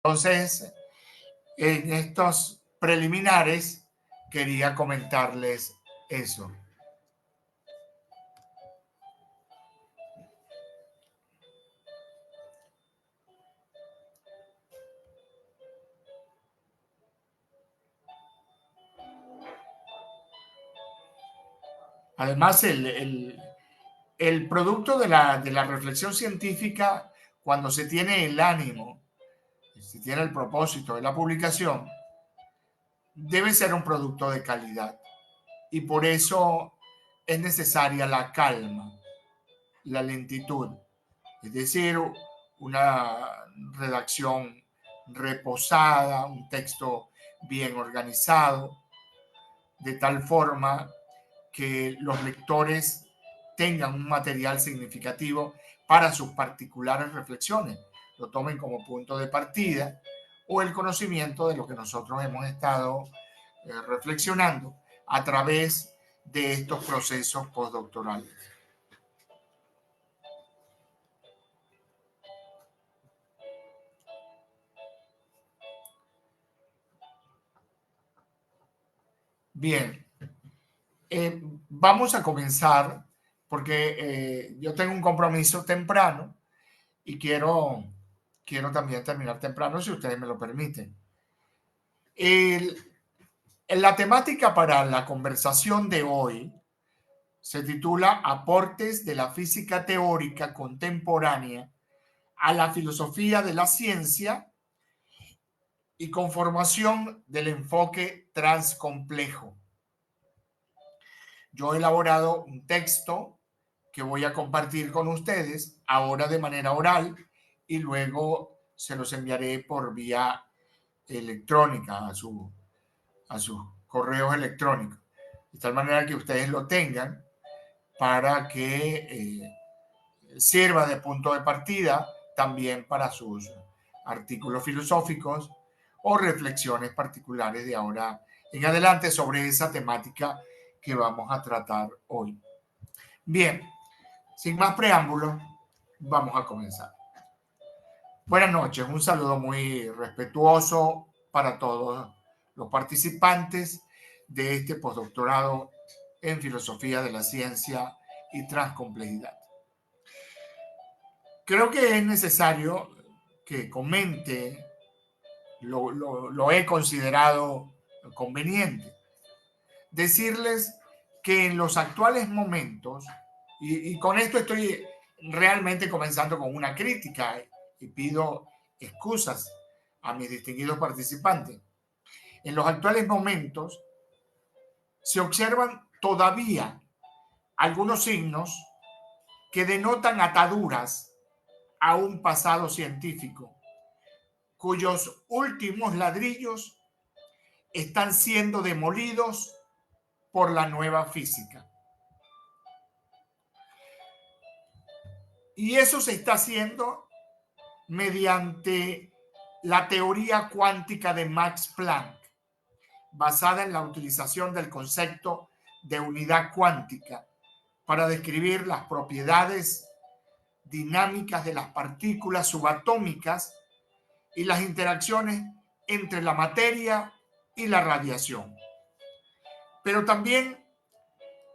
Entonces, en estos preliminares quería comentarles eso. Además, el producto de la reflexión científica, cuando se tiene el ánimo, se tiene el propósito de la publicación, debe ser un producto de calidad. Y por eso es necesaria la calma, la lentitud. Es decir, una redacción reposada, un texto bien organizado, de tal forma que los lectores tengan un material significativo para sus particulares reflexiones, lo tomen como punto de partida o el conocimiento de lo que nosotros hemos estado reflexionando a través de estos procesos postdoctorales. Bien, vamos a comenzar porque yo tengo un compromiso temprano y quiero también terminar temprano si ustedes me lo permiten. El, la temática para la conversación de hoy se titula Aportes de la física teórica contemporánea a la filosofía de la ciencia y conformación del enfoque transcomplejo. Yo he elaborado un texto que voy a compartir con ustedes ahora de manera oral y luego se los enviaré por vía electrónica a sus correos electrónicos, de tal manera que ustedes lo tengan para que sirva de punto de partida también para sus artículos filosóficos o reflexiones particulares de ahora en adelante sobre esa temática que vamos a tratar hoy. Bien, sin más preámbulos, vamos a comenzar. Buenas noches, un saludo muy respetuoso para todos los participantes de este postdoctorado en filosofía de la ciencia y transcomplejidad. Creo que es necesario que comente, lo he considerado conveniente, decirles que en los actuales momentos, y con esto estoy realmente comenzando con una crítica y pido excusas a mis distinguidos participantes, en los actuales momentos se observan todavía algunos signos que denotan ataduras a un pasado científico cuyos últimos ladrillos están siendo demolidos por la nueva física. Y eso se está haciendo mediante la teoría cuántica de Max Planck, basada en la utilización del concepto de unidad cuántica para describir las propiedades dinámicas de las partículas subatómicas y las interacciones entre la materia y la radiación. Pero también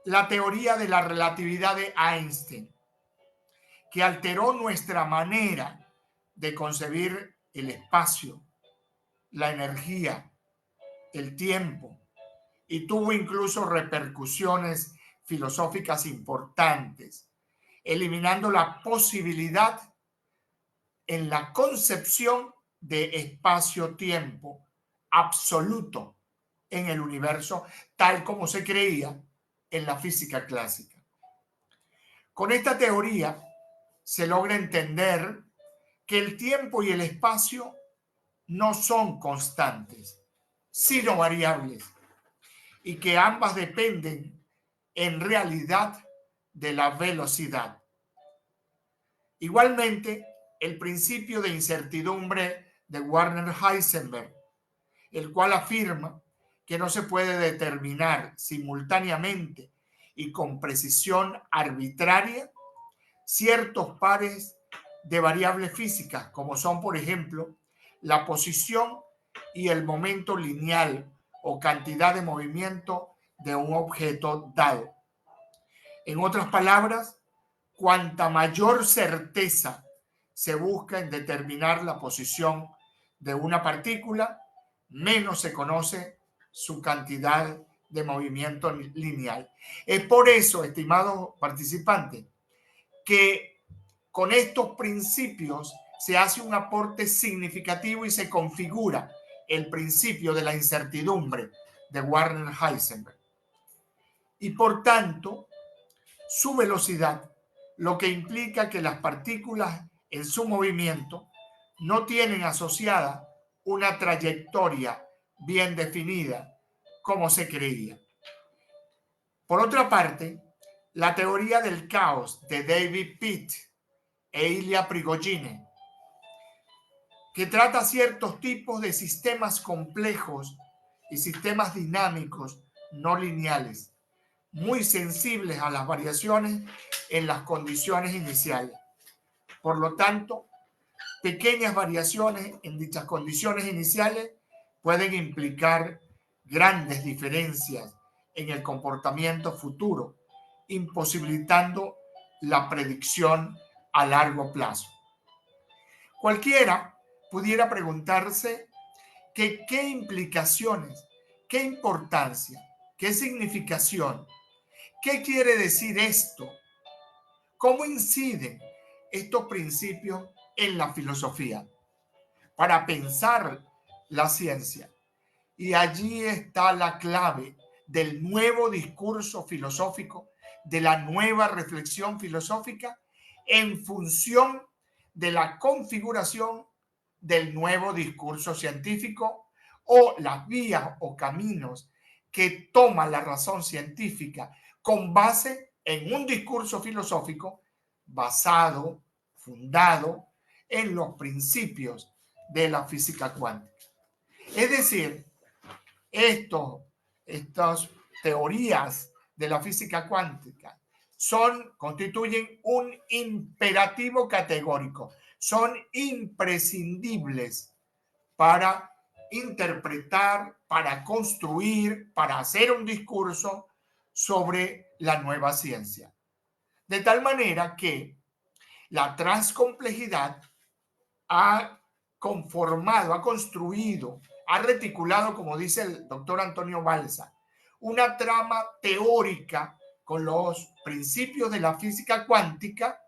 la teoría de la relatividad de Einstein, que alteró nuestra manera de concebir el espacio, la energía, el tiempo, y tuvo incluso repercusiones filosóficas importantes, eliminando la posibilidad en la concepción de espacio-tiempo absoluto en el universo, tal como se creía en la física clásica. Con esta teoría se logra entender que el tiempo y el espacio no son constantes, sino variables, y que ambas dependen en realidad de la velocidad. Igualmente, el principio de incertidumbre de Werner Heisenberg, el cual afirma que no se puede determinar simultáneamente y con precisión arbitraria ciertos pares de variables físicas, como son, por ejemplo, la posición y el momento lineal o cantidad de movimiento de un objeto dado. En otras palabras, cuanta mayor certeza se busca en determinar la posición de una partícula, menos se conoce su cantidad de movimiento lineal. Es por eso, estimado participante, que con estos principios se hace un aporte significativo y se configura el principio de la incertidumbre de Werner Heisenberg. Y por tanto, su velocidad, lo que implica que las partículas en su movimiento no tienen asociada una trayectoria bien definida como se creía. Por otra parte, la teoría del caos de David Pitt e Ilya Prigogine, que trata ciertos tipos de sistemas complejos y sistemas dinámicos no lineales, muy sensibles a las variaciones en las condiciones iniciales. Por lo tanto, pequeñas variaciones en dichas condiciones iniciales pueden implicar grandes diferencias en el comportamiento futuro, imposibilitando la predicción a largo plazo. Cualquiera pudiera preguntarse que qué implicaciones, qué importancia, qué significación, qué quiere decir esto, cómo inciden estos principios en la filosofía para pensar la ciencia. Y allí está la clave del nuevo discurso filosófico, de la nueva reflexión filosófica en función de la configuración del nuevo discurso científico o las vías o caminos que toma la razón científica con base en un discurso filosófico basado, fundado en los principios de la física cuántica. Es decir, estas teorías de la física cuántica constituyen un imperativo categórico, son imprescindibles para interpretar, para construir, para hacer un discurso sobre la nueva ciencia. De tal manera que la transcomplejidad ha conformado, ha construido, ha reticulado, como dice el doctor Antonio Balsa, una trama teórica con los principios de la física cuántica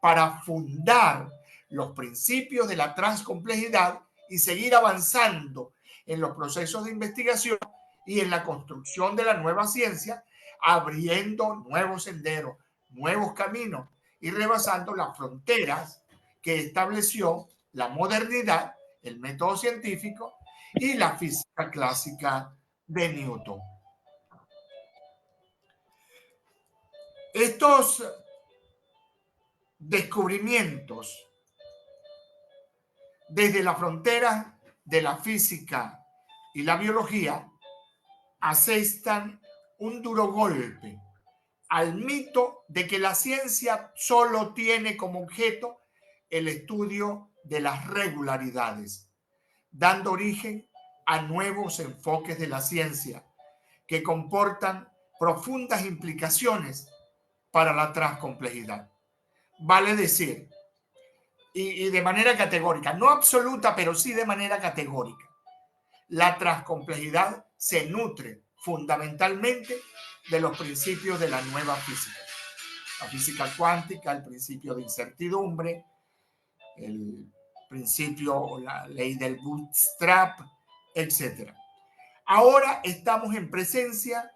para fundar los principios de la transcomplejidad y seguir avanzando en los procesos de investigación y en la construcción de la nueva ciencia, abriendo nuevos senderos, nuevos caminos y rebasando las fronteras que estableció la modernidad, el método científico y la física clásica de Newton. Estos descubrimientos desde la frontera de la física y la biología asestan un duro golpe al mito de que la ciencia solo tiene como objeto el estudio de las regularidades, dando origen a nuevos enfoques de la ciencia que comportan profundas implicaciones para la transcomplejidad. Vale decir, y de manera categórica, no absoluta, pero sí de manera categórica, la transcomplejidad se nutre fundamentalmente de los principios de la nueva física. La física cuántica, el principio de incertidumbre, el principio o la ley del bootstrap, etc. Ahora estamos en presencia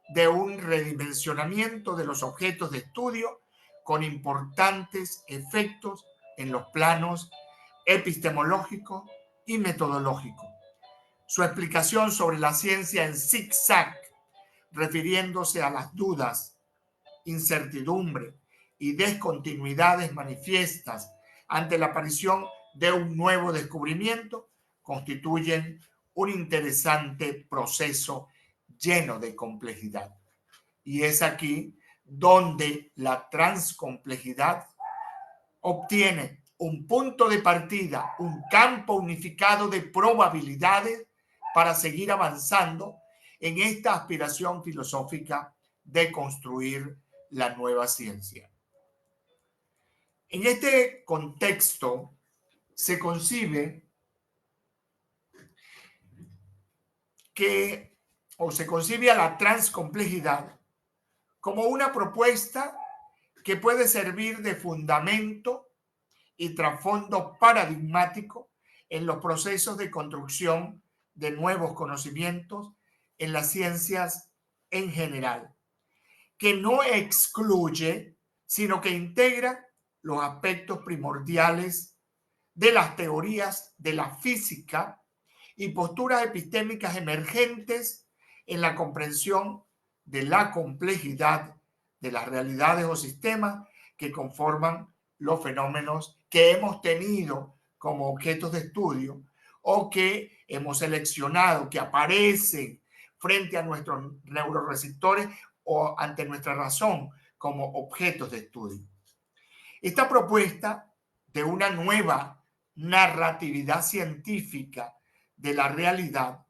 de un redimensionamiento de los objetos de estudio con importantes efectos en los planos epistemológico y metodológico. Su explicación sobre la ciencia en zigzag, refiriéndose a las dudas, incertidumbre y descontinuidades manifiestas ante la aparición de un nuevo descubrimiento, constituyen un interesante proceso lleno de complejidad. Y es aquí donde la transcomplejidad obtiene un punto de partida, un campo unificado de probabilidades para seguir avanzando en esta aspiración filosófica de construir la nueva ciencia. En este contexto se concibe se concibe a la transcomplejidad como una propuesta que puede servir de fundamento y trasfondo paradigmático en los procesos de construcción de nuevos conocimientos en las ciencias en general, que no excluye, sino que integra los aspectos primordiales de las teorías de la física y posturas epistémicas emergentes en la comprensión de la complejidad de las realidades o sistemas que conforman los fenómenos que hemos tenido como objetos de estudio o que hemos seleccionado, que aparecen frente a nuestros neuroreceptores o ante nuestra razón como objetos de estudio. Esta propuesta de una nueva narratividad científica de la realidad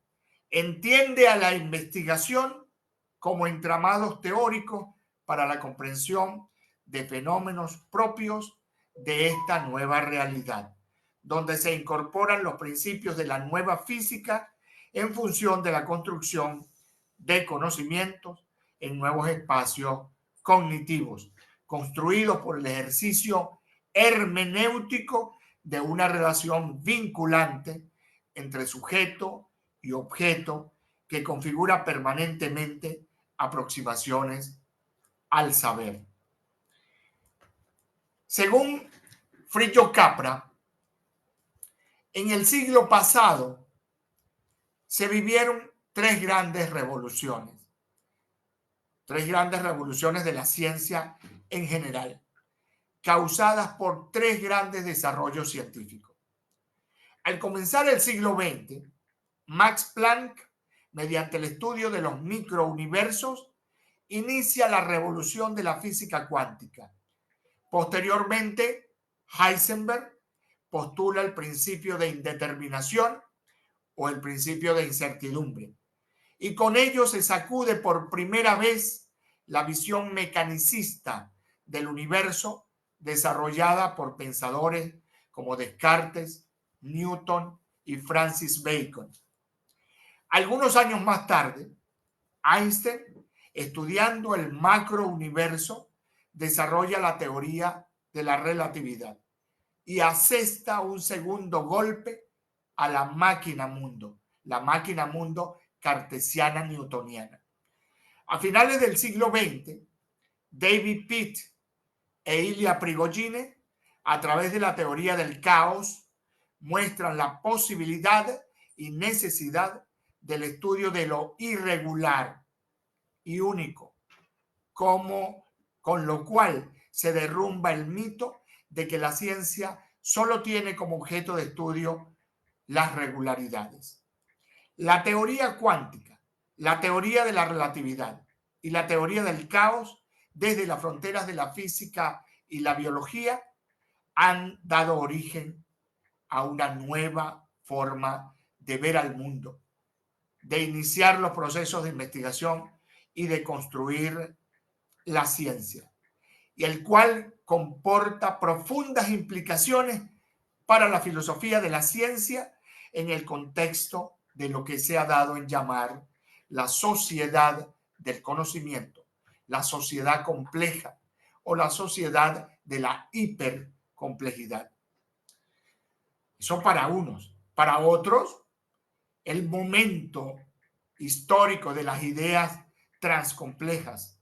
entiende a la investigación como entramados teóricos para la comprensión de fenómenos propios de esta nueva realidad, donde se incorporan los principios de la nueva física en función de la construcción de conocimientos en nuevos espacios cognitivos, construidos por el ejercicio hermenéutico de una relación vinculante entre sujeto y objeto que configura permanentemente aproximaciones al saber. Según Fritjof Capra, en el siglo pasado se vivieron tres grandes revoluciones de la ciencia en general, causadas por tres grandes desarrollos científicos. Al comenzar el siglo XX, Max Planck, mediante el estudio de los microuniversos, inicia la revolución de la física cuántica. Posteriormente, Heisenberg postula el principio de indeterminación o el principio de incertidumbre, y con ello se sacude por primera vez la visión mecanicista del universo desarrollada por pensadores como Descartes, Newton y Francis Bacon. Algunos años más tarde, Einstein, estudiando el macrouniverso, desarrolla la teoría de la relatividad y asesta un segundo golpe a la máquina mundo cartesiana newtoniana. A finales del siglo XX, David Pitt e Ilya Prigogine, a través de la teoría del caos, muestran la posibilidad y necesidad del estudio de lo irregular y único, con lo cual se derrumba el mito de que la ciencia solo tiene como objeto de estudio las regularidades. La teoría cuántica, la teoría de la relatividad y la teoría del caos, desde las fronteras de la física y la biología, han dado origen a una nueva forma de ver al mundo, de iniciar los procesos de investigación y de construir la ciencia, y el cual comporta profundas implicaciones para la filosofía de la ciencia en el contexto de lo que se ha dado en llamar la sociedad del conocimiento, la sociedad compleja o la sociedad de la hipercomplejidad. Eso para unos. Para otros, el momento histórico de las ideas transcomplejas,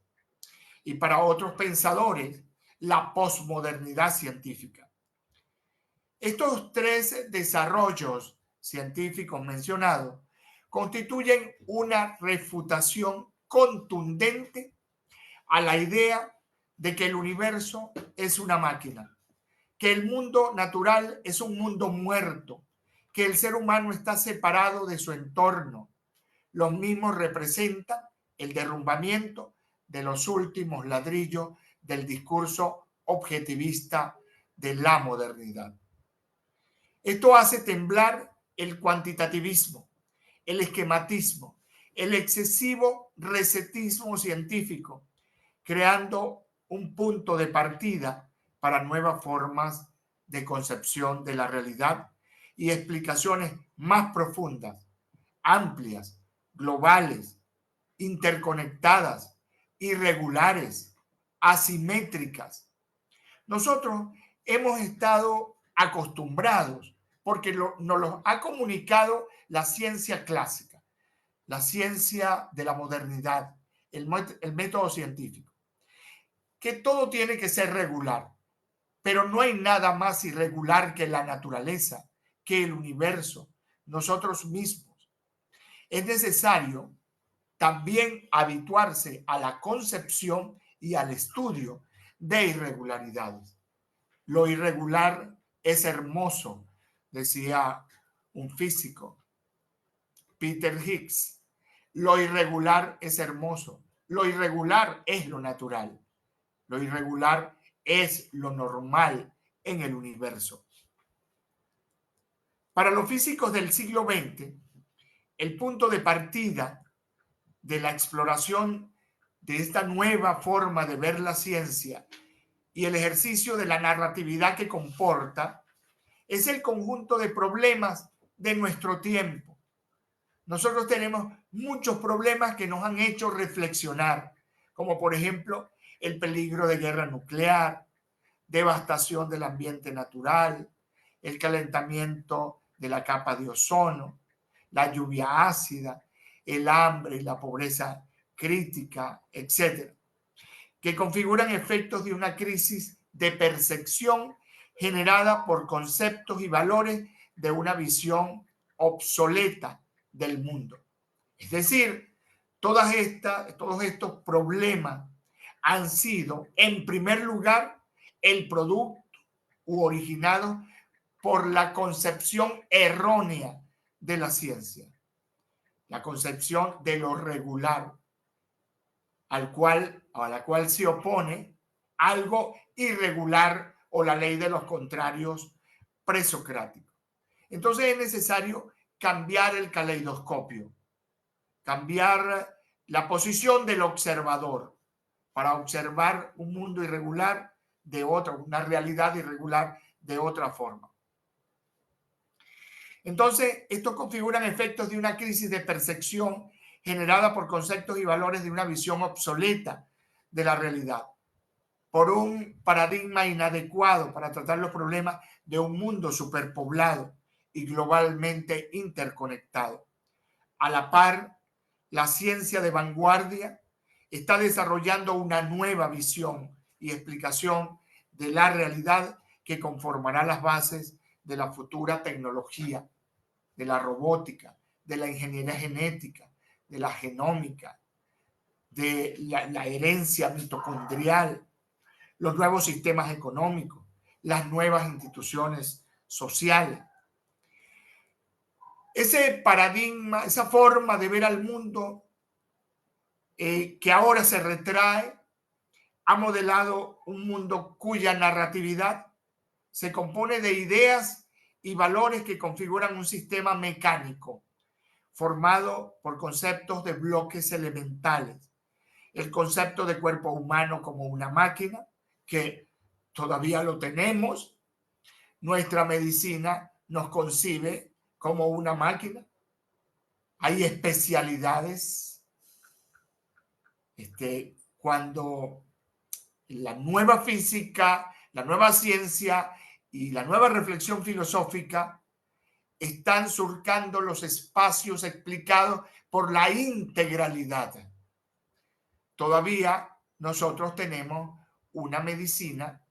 y para otros pensadores, la posmodernidad científica. Estos tres desarrollos científicos mencionados constituyen una refutación contundente a la idea de que el universo es una máquina, que el mundo natural es un mundo muerto, que el ser humano está separado de su entorno. Los mismos representan el derrumbamiento de los últimos ladrillos del discurso objetivista de la modernidad. Esto hace temblar el cuantitativismo, el esquematismo, el excesivo recetismo científico, creando un punto de partida para nuevas formas de concepción de la realidad y explicaciones más profundas, amplias, globales, interconectadas, irregulares, asimétricas. Nosotros hemos estado acostumbrados porque nos lo ha comunicado la ciencia clásica, la ciencia de la modernidad, el método científico, que todo tiene que ser regular, pero no hay nada más irregular que la naturaleza, que el universo, nosotros mismos. Es necesario también habituarse a la concepción y al estudio de irregularidades. Lo irregular es hermoso, decía un físico, Peter Higgs. Lo irregular es hermoso. Lo irregular es lo natural. Lo irregular es lo normal en el universo. Para los físicos del siglo XX, el punto de partida de la exploración de esta nueva forma de ver la ciencia y el ejercicio de la narratividad que comporta es el conjunto de problemas de nuestro tiempo. Nosotros tenemos muchos problemas que nos han hecho reflexionar, como por ejemplo el peligro de guerra nuclear, devastación del ambiente natural, el calentamiento de la capa de ozono, la lluvia ácida, el hambre y la pobreza crítica, etcétera, que configuran efectos de una crisis de percepción generada por conceptos y valores de una visión obsoleta del mundo. Es decir, todos estos problemas han sido, en primer lugar, el producto u originado por la concepción errónea de la ciencia, la concepción de lo regular, a la cual se opone algo irregular o la ley de los contrarios presocráticos. Entonces es necesario cambiar el caleidoscopio, cambiar la posición del observador para observar un mundo irregular de otra, una realidad irregular de otra forma. Entonces, estos configuran efectos de una crisis de percepción generada por conceptos y valores de una visión obsoleta de la realidad, por un paradigma inadecuado para tratar los problemas de un mundo superpoblado y globalmente interconectado. A la par, la ciencia de vanguardia está desarrollando una nueva visión y explicación de la realidad que conformará las bases de la futura tecnología, de la robótica, de la ingeniería genética, de la genómica, de la herencia mitocondrial, los nuevos sistemas económicos, las nuevas instituciones sociales. Ese paradigma, esa forma de ver al mundo que ahora se retrae, ha modelado un mundo cuya narratividad se compone de ideas y valores que configuran un sistema mecánico formado por conceptos de bloques elementales. El concepto de cuerpo humano como una máquina, que todavía lo tenemos. Nuestra medicina nos concibe como una máquina. Hay especialidades. Cuando la nueva física, la nueva ciencia y la nueva reflexión filosófica están surcando los espacios explicados por la integralidad. Todavía nosotros tenemos una medicina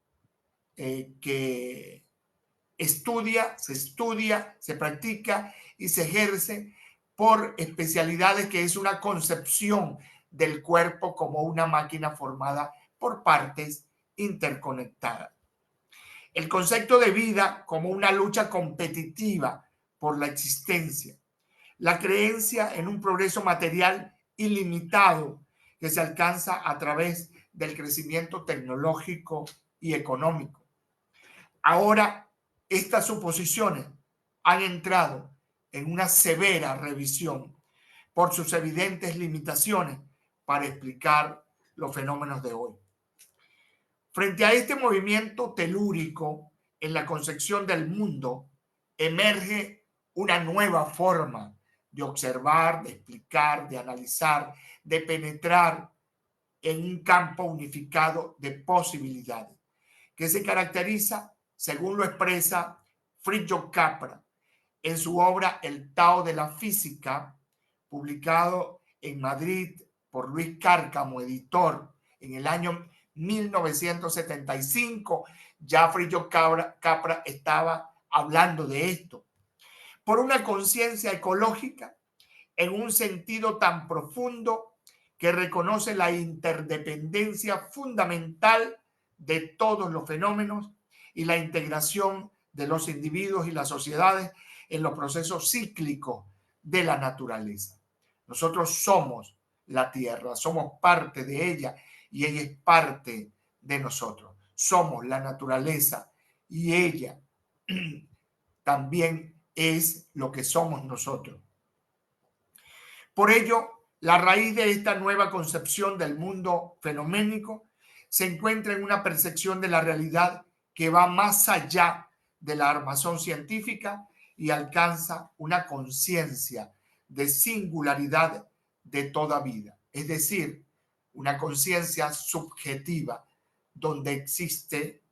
que se estudia, se practica y se ejerce por especialidades, que es una concepción del cuerpo como una máquina formada por partes interconectadas. El concepto de vida como una lucha competitiva por la existencia. La creencia en un progreso material ilimitado que se alcanza a través del crecimiento tecnológico y económico. Ahora, estas suposiciones han entrado en una severa revisión por sus evidentes limitaciones para explicar los fenómenos de hoy. Frente a este movimiento telúrico en la concepción del mundo, emerge una nueva forma de observar, de explicar, de analizar, de penetrar en un campo unificado de posibilidades, que se caracteriza, según lo expresa Fritjof Capra en su obra El Tao de la Física, publicado en Madrid por Luis Cárcamo, editor, en el año 1975. Ya Fritjof Capra estaba hablando de esto. Por una conciencia ecológica en un sentido tan profundo que reconoce la interdependencia fundamental de todos los fenómenos y la integración de los individuos y las sociedades en los procesos cíclicos de la naturaleza. Nosotros somos la tierra, somos parte de ella y ella es parte de nosotros. Somos la naturaleza y ella también es lo que somos nosotros. Por ello, la raíz de esta nueva concepción del mundo fenoménico se encuentra en una percepción de la realidad que va más allá de la armazón científica y alcanza una conciencia de singularidad de toda vida, es decir, una conciencia subjetiva donde existe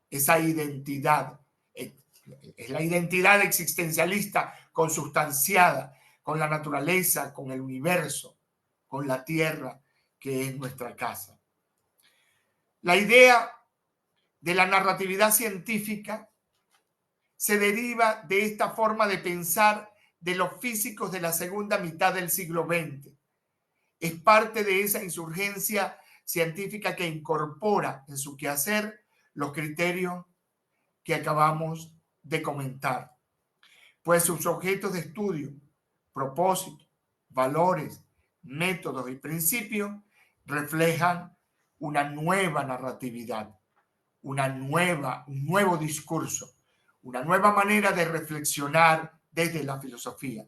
esa identidad, es la identidad existencialista consustanciada con la naturaleza, con el universo, con la tierra que es nuestra casa. La idea de la narratividad científica se deriva de esta forma de pensar de los físicos de la segunda mitad del siglo XX. Es parte de esa insurgencia científica que incorpora en su quehacer los criterios que acabamos de comentar, pues sus objetos de estudio, propósitos, valores, métodos y principios reflejan una nueva narratividad, un nuevo discurso, una nueva manera de reflexionar desde la filosofía,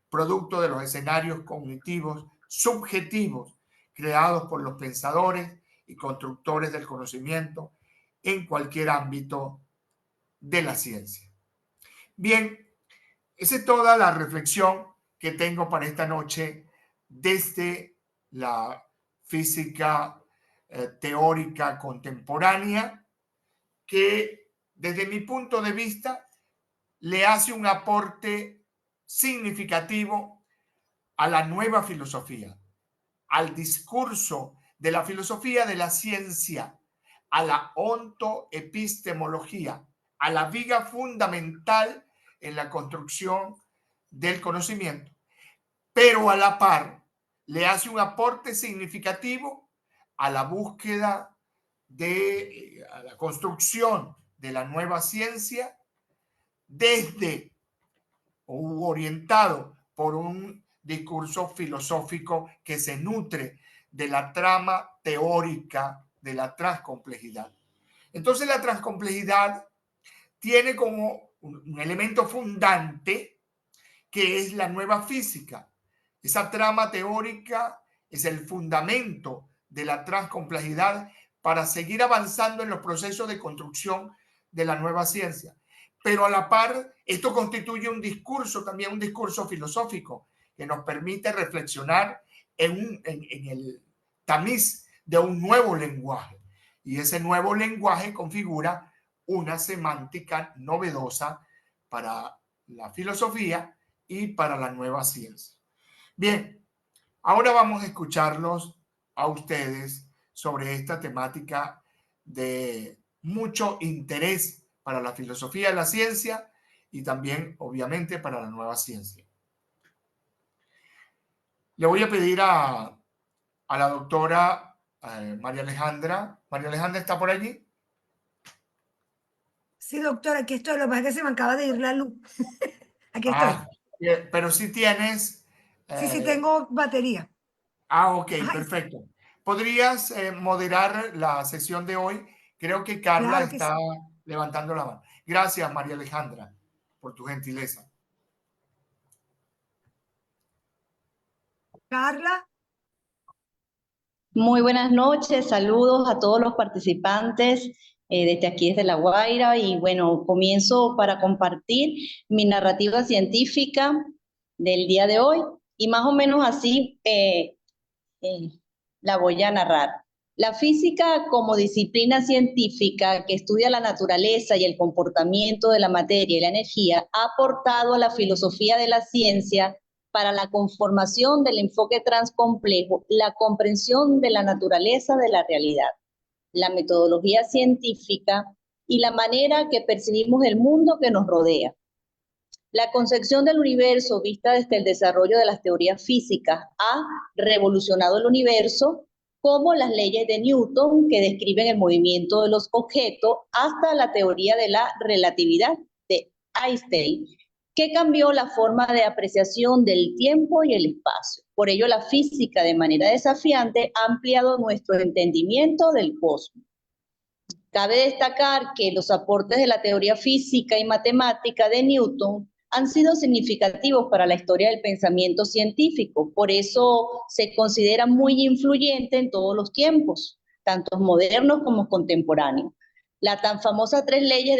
producto de los escenarios cognitivos subjetivos creados por los pensadores y constructores del conocimiento en cualquier ámbito de la ciencia. Bien, esa es toda la reflexión que tengo para esta noche desde la física teórica contemporánea, que desde mi punto de vista le hace un aporte significativo a la nueva filosofía, al discurso de la filosofía de la ciencia, a la ontoepistemología, a la viga fundamental en la construcción del conocimiento, pero a la par le hace un aporte significativo a la búsqueda a la construcción de la nueva ciencia desde o orientado por un discurso filosófico que se nutre de la trama teórica de la transcomplejidad. Entonces la transcomplejidad tiene como un elemento fundante que es la nueva física. Esa trama teórica es el fundamento de la transcomplejidad para seguir avanzando en los procesos de construcción de la nueva ciencia. Pero a la par, esto constituye un discurso, también un discurso filosófico, que nos permite reflexionar en el tamiz de un nuevo lenguaje. Y ese nuevo lenguaje configura una semántica novedosa para la filosofía y para la nueva ciencia. Bien, ahora vamos a escucharlos a ustedes sobre esta temática de mucho interés para la filosofía de la ciencia y también, obviamente, para la nueva ciencia. Le voy a pedir a la doctora María Alejandra. ¿María Alejandra está por allí? Sí, doctora, aquí estoy. Lo que pasa es que se me acaba de ir la luz. Aquí estoy. Pero sí tienes... Sí, tengo batería. Ok, Ay, perfecto. ¿Podrías moderar la sesión de hoy? Creo que Carla claro que está sí. levantando la mano. Gracias, María Alejandra, por tu gentileza. Carla. Muy buenas noches, saludos a todos los participantes desde aquí, desde La Guaira, y bueno, comienzo para compartir mi narrativa científica del día de hoy, y más o menos así la voy a narrar. La física como disciplina científica que estudia la naturaleza y el comportamiento de la materia y la energía ha aportado a la filosofía de la ciencia para la conformación del enfoque transcomplejo, la comprensión de la naturaleza de la realidad, la metodología científica y la manera que percibimos el mundo que nos rodea. La concepción del universo vista desde el desarrollo de las teorías físicas ha revolucionado el universo, como las leyes de Newton que describen el movimiento de los objetos, hasta la teoría de la relatividad de Einstein, que cambió la forma de apreciación del tiempo y el espacio. Por ello, la física, de manera desafiante, ha ampliado nuestro entendimiento del cosmos. Cabe destacar que los aportes de la teoría física y matemática de Newton han sido significativos para la historia del pensamiento científico. Por eso se considera muy influyente en todos los tiempos, tanto modernos como contemporáneos. Las tan famosas 3 leyes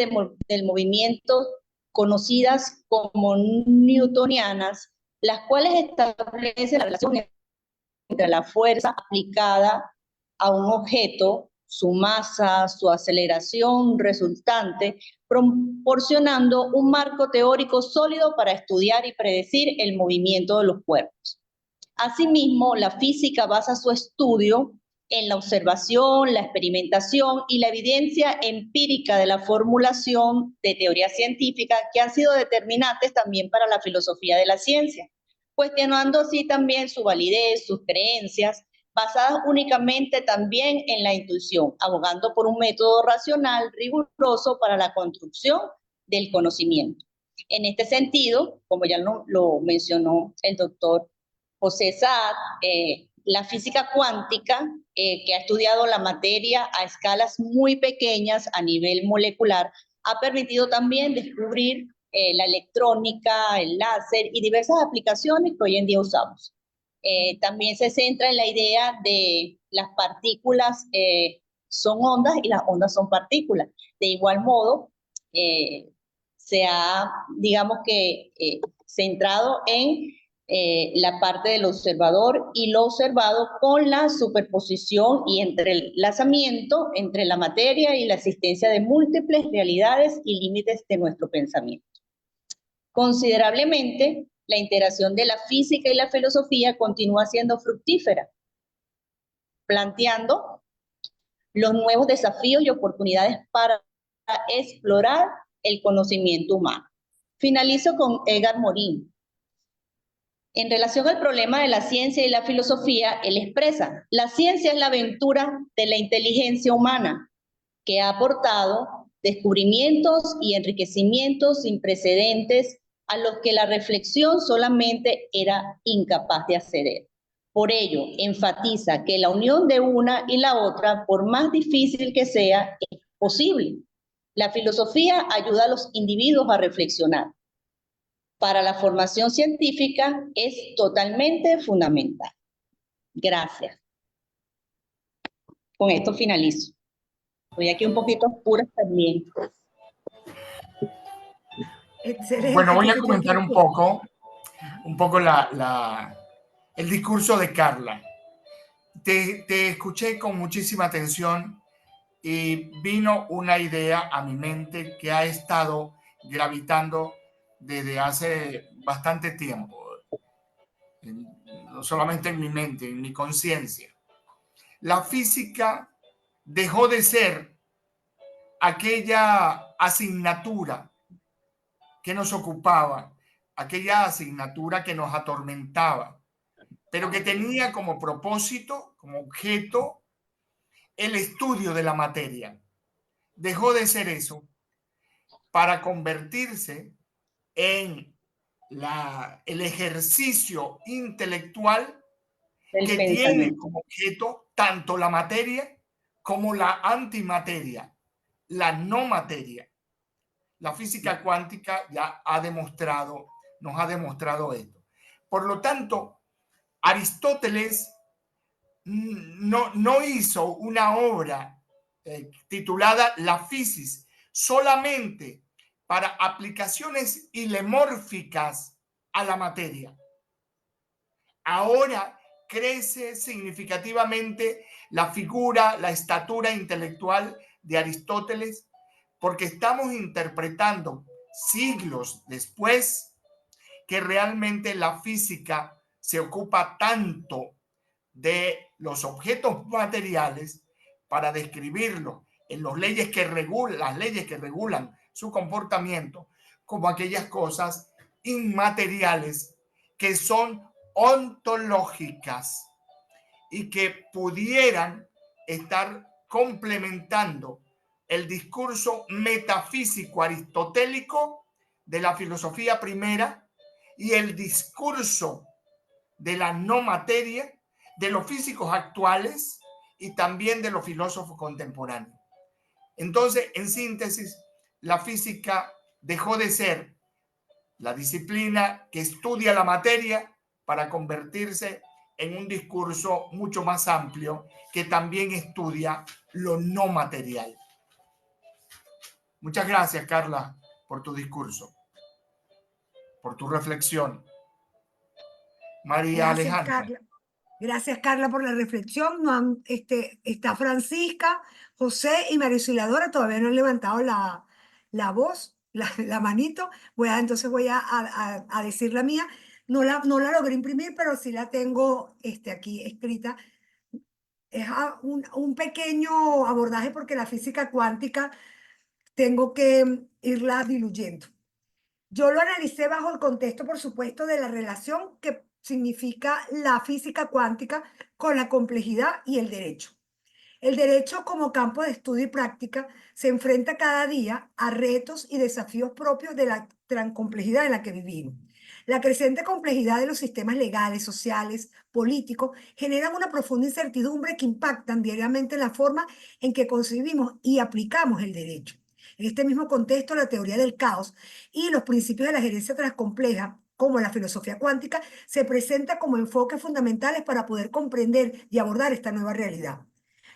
del movimiento, conocidas como newtonianas, las cuales establecen la relación entre la fuerza aplicada a un objeto, su masa, su aceleración resultante, proporcionando un marco teórico sólido para estudiar y predecir el movimiento de los cuerpos. Asimismo, la física basa su estudio en la observación, la experimentación y la evidencia empírica de la formulación de teorías científicas que han sido determinantes también para la filosofía de la ciencia, cuestionando así también su validez, sus creencias, basadas únicamente también en la intuición, abogando por un método racional, riguroso para la construcción del conocimiento. En este sentido, como ya lo mencionó el doctor José Saad, la física cuántica, que ha estudiado la materia a escalas muy pequeñas a nivel molecular, ha permitido también descubrir la electrónica, el láser y diversas aplicaciones que hoy en día usamos. También se centra en la idea de las partículas son ondas y las ondas son partículas. De igual modo, se ha, digamos que, centrado en la parte del observador y lo observado con la superposición y entrelazamiento entre la materia y la existencia de múltiples realidades y límites de nuestro pensamiento. Considerablemente, la interacción de la física y la filosofía continúa siendo fructífera, planteando los nuevos desafíos y oportunidades para explorar el conocimiento humano. Finalizo con Edgar Morin. En relación al problema de la ciencia y la filosofía, él expresa: la ciencia es la aventura de la inteligencia humana que ha aportado descubrimientos y enriquecimientos sin precedentes a los que la reflexión solamente era incapaz de acceder. Por ello, enfatiza que la unión de una y la otra, por más difícil que sea, es posible. La filosofía ayuda a los individuos a reflexionar. Para la formación científica es totalmente fundamental. Gracias. Con esto finalizo. Estoy aquí un poquito oscura también. Excelente. Bueno, voy a comentar un poco el discurso de Carla. Te escuché con muchísima atención y vino una idea a mi mente que ha estado gravitando desde hace bastante tiempo, no solamente en mi mente, en mi conciencia. La física dejó de ser aquella asignatura que nos ocupaba, aquella asignatura que nos atormentaba, pero que tenía como propósito, como objeto, el estudio de la materia. Dejó de ser eso para convertirse en el ejercicio intelectual que tiene como objeto tanto la materia como la antimateria, la no materia. La física cuántica ya nos ha demostrado esto. Por lo tanto, Aristóteles no hizo una obra titulada La Physis solamente para aplicaciones ilemórficas a la materia. Ahora crece significativamente la figura, la estatura intelectual de Aristóteles, porque estamos interpretando siglos después que realmente la física se ocupa tanto de los objetos materiales para describirlos en las leyes que regulan su comportamiento, como aquellas cosas inmateriales que son ontológicas y que pudieran estar complementando el discurso metafísico aristotélico de la filosofía primera y el discurso de la no materia de los físicos actuales y también de los filósofos contemporáneos. Entonces, en síntesis, la física dejó de ser la disciplina que estudia la materia para convertirse en un discurso mucho más amplio que también estudia lo no material. Muchas gracias, Carla, por tu discurso, por tu reflexión. María Gracias, Alejandra. Carla. Gracias, Carla, por la reflexión. No han, está Francisca, José y María Auxiliadora. Todavía no han levantado la voz, la manito. Entonces voy a decir la mía. No la logré imprimir, pero sí la tengo aquí escrita. Es un pequeño abordaje porque la física cuántica tengo que irla diluyendo. Yo lo analicé bajo el contexto, por supuesto, de la relación que significa la física cuántica con la complejidad y el derecho. El derecho como campo de estudio y práctica se enfrenta cada día a retos y desafíos propios de la gran complejidad en la que vivimos. La creciente complejidad de los sistemas legales, sociales, políticos, generan una profunda incertidumbre que impactan diariamente en la forma en que concebimos y aplicamos el derecho. En este mismo contexto, la teoría del caos y los principios de la gerencia transcompleja, como la filosofía cuántica, se presenta como enfoques fundamentales para poder comprender y abordar esta nueva realidad.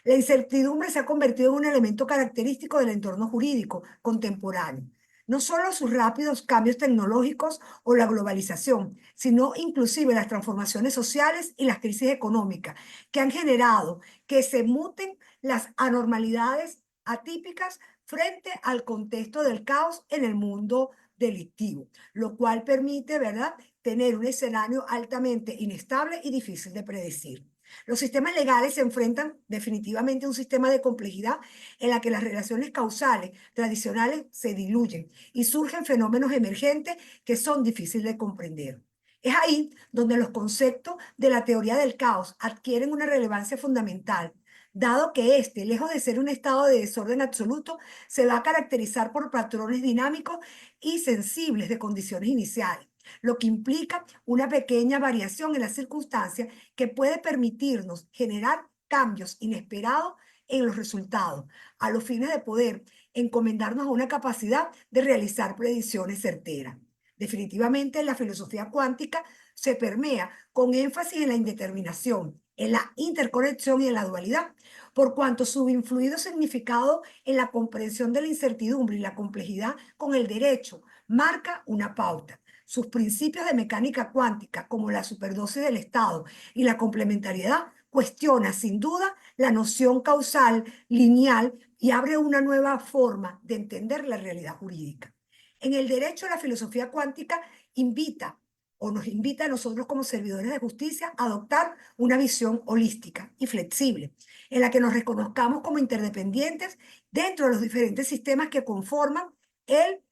La incertidumbre se ha convertido en un elemento característico del entorno jurídico contemporáneo. No solo sus rápidos cambios tecnológicos o la globalización, sino inclusive las transformaciones sociales y las crisis económicas que han generado que se muten las anormalidades atípicas frente al contexto del caos en el mundo delictivo, lo cual permite, ¿verdad?, tener un escenario altamente inestable y difícil de predecir. Los sistemas legales se enfrentan definitivamente a un sistema de complejidad en la que las relaciones causales tradicionales se diluyen y surgen fenómenos emergentes que son difíciles de comprender. Es ahí donde los conceptos de la teoría del caos adquieren una relevancia fundamental, dado que este, lejos de ser un estado de desorden absoluto, se va a caracterizar por patrones dinámicos y sensibles de condiciones iniciales, lo que implica una pequeña variación en las circunstancias que puede permitirnos generar cambios inesperados en los resultados, a los fines de poder encomendarnos a una capacidad de realizar predicciones certeras. Definitivamente, la filosofía cuántica se permea con énfasis en la indeterminación, en la interconexión y en la dualidad, por cuanto su influido significado en la comprensión de la incertidumbre y la complejidad con el derecho marca una pauta. Sus principios de mecánica cuántica, como la superdosis del estado y la complementariedad, cuestiona sin duda la noción causal lineal y abre una nueva forma de entender la realidad jurídica. En el derecho, la filosofía cuántica nos invita a nosotros como servidores de justicia a adoptar una visión holística y flexible, en la que nos reconozcamos como interdependientes dentro de los diferentes sistemas que conforman el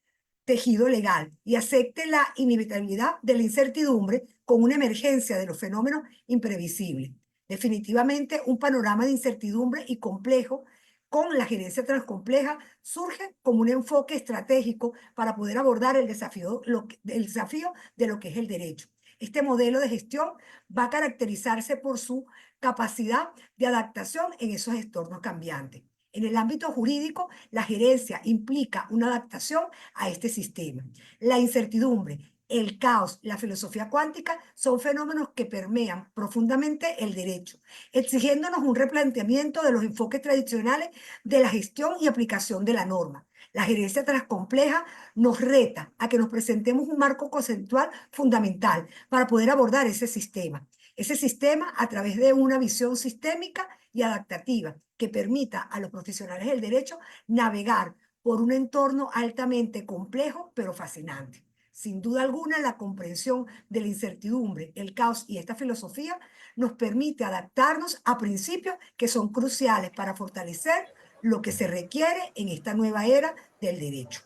tejido legal y acepte la inevitabilidad de la incertidumbre con una emergencia de los fenómenos imprevisibles. Definitivamente, un panorama de incertidumbre y complejo con la gerencia transcompleja surge como un enfoque estratégico para poder abordar el desafío de lo que es el derecho. Este modelo de gestión va a caracterizarse por su capacidad de adaptación en esos entornos cambiantes. En el ámbito jurídico, la gerencia implica una adaptación a este sistema. La incertidumbre, el caos, la filosofía cuántica son fenómenos que permean profundamente el derecho, exigiéndonos un replanteamiento de los enfoques tradicionales de la gestión y aplicación de la norma. La gerencia transcompleja nos reta a que nos presentemos un marco conceptual fundamental para poder abordar ese sistema. Ese sistema a través de una visión sistémica y adaptativa que permita a los profesionales del derecho navegar por un entorno altamente complejo pero fascinante. Sin duda alguna, la comprensión de la incertidumbre, el caos y esta filosofía nos permite adaptarnos a principios que son cruciales para fortalecer lo que se requiere en esta nueva era del derecho.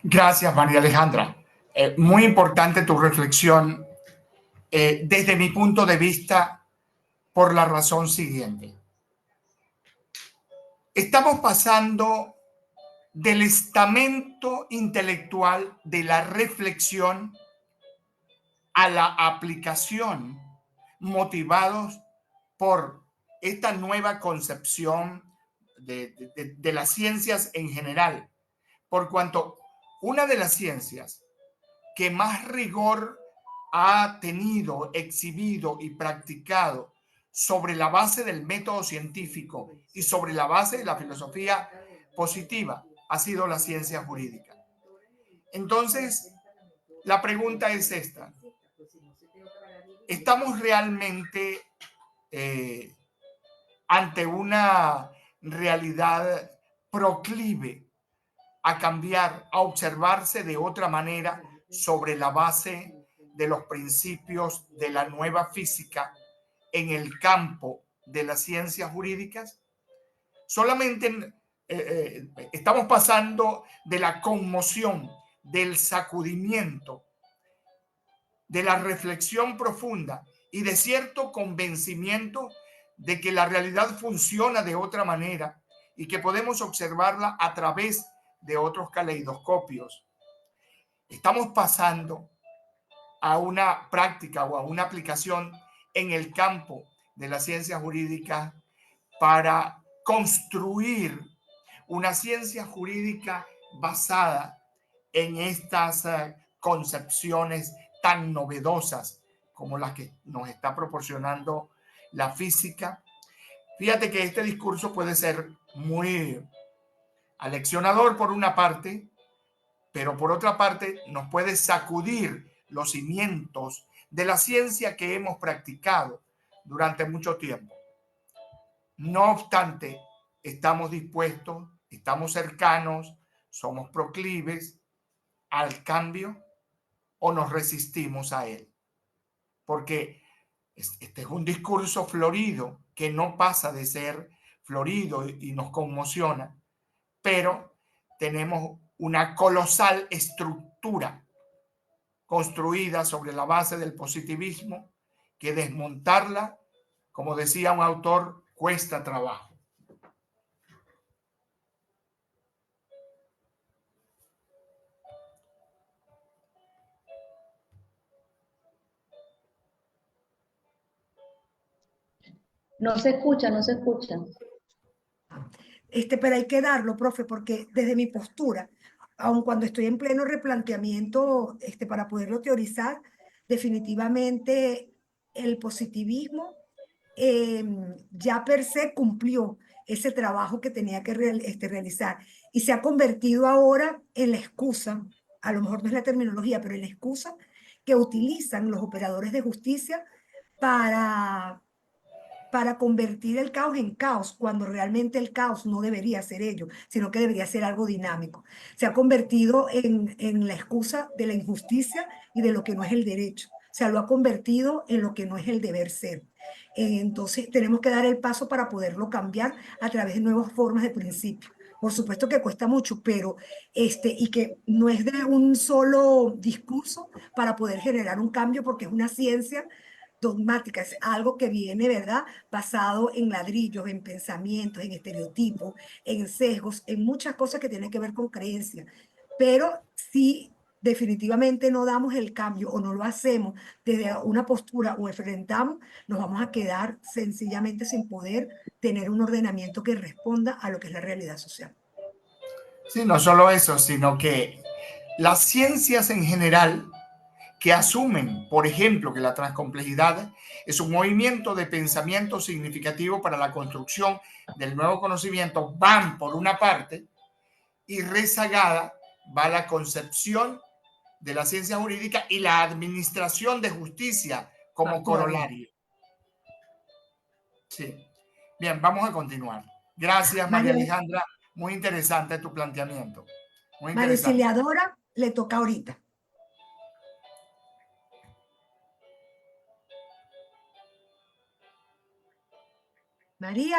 Gracias, María Alejandra. Muy importante tu reflexión desde mi punto de vista por la razón siguiente. Estamos pasando del estamento intelectual de la reflexión a la aplicación, motivados por esta nueva concepción de las ciencias en general, por cuanto una de las ciencias que más rigor ha tenido, exhibido y practicado sobre la base del método científico y sobre la base de la filosofía positiva ha sido la ciencia jurídica. Entonces, la pregunta es esta. ¿Estamos realmente ante una realidad proclive a cambiar, a observarse de otra manera sobre la base de los principios de la nueva física en el campo de las ciencias jurídicas? Solamente estamos pasando de la conmoción, del sacudimiento, de la reflexión profunda y de cierto convencimiento de que la realidad funciona de otra manera y que podemos observarla a través de otros caleidoscopios. Estamos pasando a una práctica o a una aplicación en el campo de la ciencia jurídica para construir una ciencia jurídica basada en estas concepciones tan novedosas como las que nos está proporcionando la física. Fíjate que este discurso puede ser muy aleccionador por una parte, pero por otra parte nos puede sacudir los cimientos de la ciencia que hemos practicado durante mucho tiempo. No obstante, estamos dispuestos, estamos cercanos, somos proclives al cambio o nos resistimos a él. Porque este es un discurso florido que no pasa de ser florido y nos conmociona, pero tenemos una colosal estructura construida sobre la base del positivismo que desmontarla, como decía un autor, cuesta trabajo. No se escucha, no se escucha. Pero hay que darlo, profe, porque desde mi postura, aun cuando estoy en pleno replanteamiento para poderlo teorizar, definitivamente el positivismo ya per se cumplió ese trabajo que tenía que realizar y se ha convertido ahora en la excusa, a lo mejor no es la terminología, pero en la excusa que utilizan los operadores de justicia para convertir el caos en caos, cuando realmente el caos no debería ser ello, sino que debería ser algo dinámico. Se ha convertido en la excusa de la injusticia y de lo que no es el derecho. O sea, lo ha convertido en lo que no es el deber ser. Entonces, tenemos que dar el paso para poderlo cambiar a través de nuevas formas de principio. Por supuesto que cuesta mucho, pero y que no es de un solo discurso para poder generar un cambio, porque es una ciencia dogmática, es algo que viene, ¿verdad? Basado en ladrillos, en pensamientos, en estereotipos, en sesgos, en muchas cosas que tienen que ver con creencias. Pero sí definitivamente no damos el cambio o no lo hacemos desde una postura o enfrentamos, nos vamos a quedar sencillamente sin poder tener un ordenamiento que responda a lo que es la realidad social. Sí, no solo eso, sino que las ciencias en general que asumen, por ejemplo, que la transcomplejidad es un movimiento de pensamiento significativo para la construcción del nuevo conocimiento, van por una parte y rezagada va la concepción de la ciencia jurídica y la administración de justicia como corolario. Sí. Bien, vamos a continuar. Gracias, María Alejandra. Muy interesante tu planteamiento. Muy María interesante. Auxiliadora, le toca ahorita. María.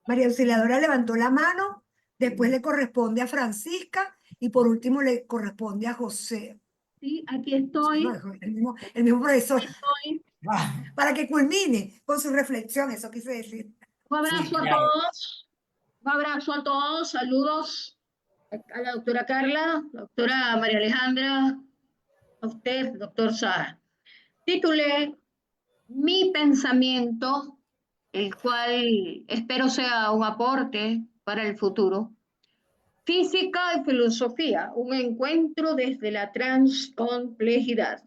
María Auxiliadora levantó la mano, después le corresponde a Francisca y por último le corresponde a José. Sí, aquí estoy. No, el mismo profesor. Estoy. Para que culmine con su reflexión, eso quise decir. Un abrazo Sí, a claro. todos. Un abrazo a todos. Saludos a la doctora Carla, doctora María Alejandra, a usted, doctor Sara. Titulé Mi pensamiento, el cual espero sea un aporte para el futuro. Física y filosofía, un encuentro desde la transcomplejidad.